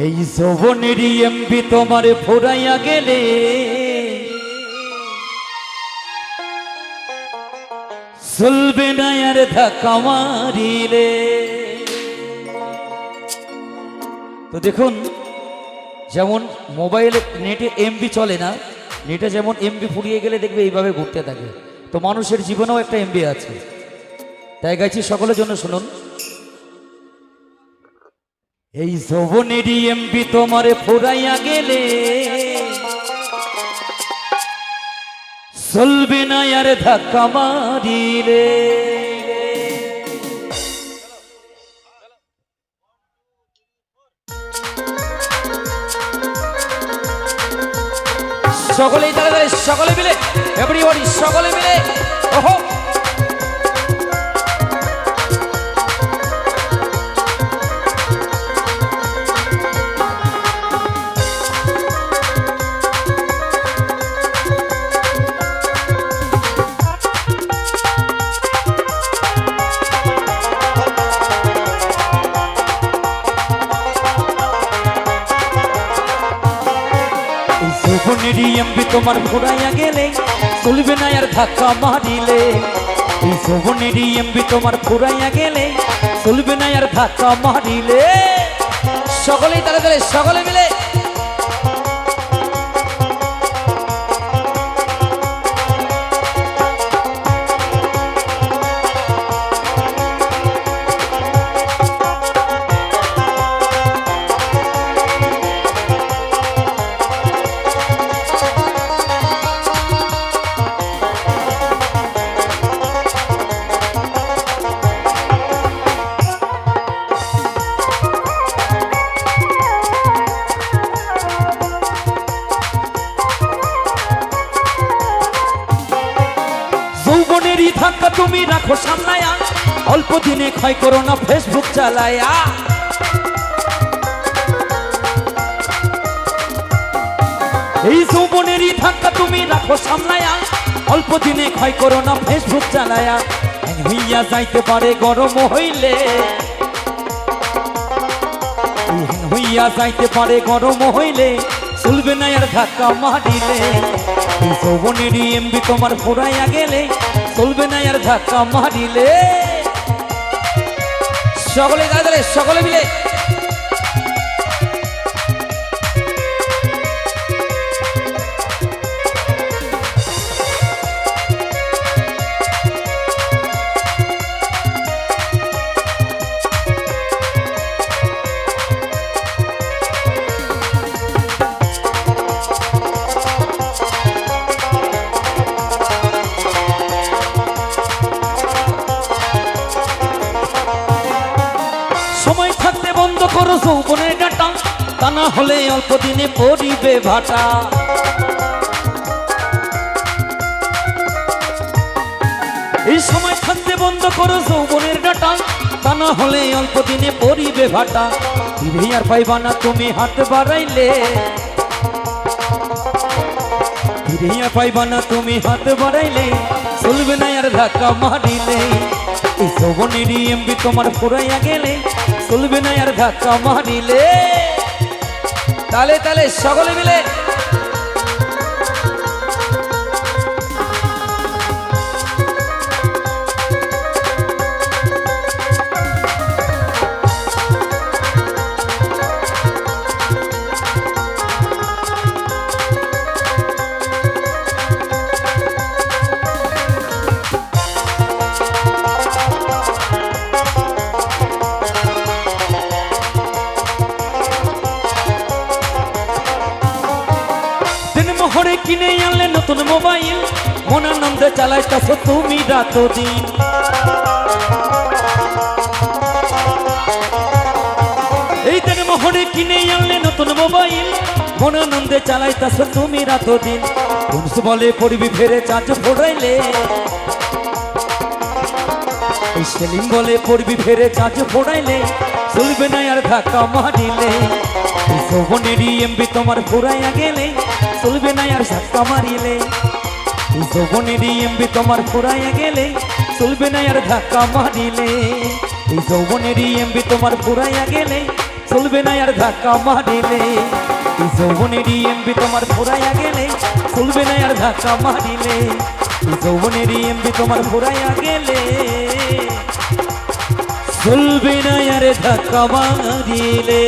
এই যৌবনেরই এমবি তোমার ফুরাইয়া গেলে চলবে না আর ধাক্কা মারিলে। তো দেখুন, যেমন মোবাইল নেটে এমবি চলে না, নেটে যেমন এমবি ফুরিয়ে গেলে দেখবে এইভাবে ঘুরতে থাকে, তো মানুষের জীবনেও একটা এমবি আছে। তাই গাইছি সকলের জন্য, শুনুন। এই যৌবনেরই এমবি তোমার ফুরাইয়া গেলে চলবে না আর ধাক্কা মারিলে। সকলেই তাড়াতাড়ি, সকলে মিলে, এভরিবডি, সকলে মিলে, ওহো। যৌবনেরই এমবি তোমার ফুরাইয়া গেলে চলবে না আর ধাক্কা মারিলে। এই যৌবনেরই এমবি তোমার ফুরাইয়া গেলে চলবে না আর ধাক্কা মারিলে। সকলেই তাড়াতাড়ি, সকলে মিলে। যৌবনেরই ধাক্কা তুমি রাখো সামলায়া, অল্প দিনে ক্ষয় করো না ফেসবুক চালায়া। এই যৌবনেরই ধাক্কা তুমি রাখো সামলায়া, অল্প দিনে ক্ষয় করো না ফেসবুক চালায়া। হইয়া যাইতে পারে গরম হইলে, হইয়া যাইতে পারে গরম হইলে চলবে না আর ধাক্কা মারিলে। এই যৌবনেরই এমবি তোমার ফুরাইয়া গেলে চলবে না আর ধাক্কা মারিলে। সকলে দাঁড়ালে, সকলে মিলে। সময় থাকতে বন্ধ করো যৌবনের ডাটা, তা না হলে অল্প দিনে পড়িবে ভাটা। এই সময় থাকতে বন্ধ করো যৌবনের ডাটা, তা না হলে অল্প দিনে পড়িবে ভাটা। ফিরে আর পাইবা না তুমি হাত বাড়াইলে, ফিরে আর পাইবা না তুমি হাত বাড়াইলে চলবে না আর ধাক্কা মারিলে। এই যৌবনেরই এমবি তোমার ফুরাইয়া গেলে চলবে না আর ধাক্কা মারিলে। তালে তালে, সকলে মিলে। মোহরে কিনে আনলে নতুন মোবাইল, মন আনন্দে চালাইতেছো তুমি রাত দিন। এই দিন মোহরে কিনে আনলে নতুন মোবাইল, মন আনন্দে চালাইতেছো তুমি রাত দিন। পুরুষ বলে পড়বি ফেরে চাঁচ ফোড়াইলে, এই সেলিম বলে পড়বি ফেরে চাঁচ ফোড়াইলে চলবে না আর ধাক্কা মারিলে। এই যৌবনেরই এমবি তোমার ফুরাইয়া গেলে চলবে না আর ধাক্কা মারিলে। এই যৌবনেরই এমবি তোমার ফুরাইয়া গেলে চলবে না আর ধাক্কা মারিলে। এই যৌবনেরই এমবি তোমার ফুরাইয়া গেলে চলবে না আর ধাক্কা মারিলে এই যৌবনেরই এমবি তোমার ফুরাইয়া গেলে চলবে না আর ধাক্কা মারিলে এই যৌবনেরই এমবি তোমার ফুরাইয়া গেলে চলবে না আর ধাক্কা মারিলে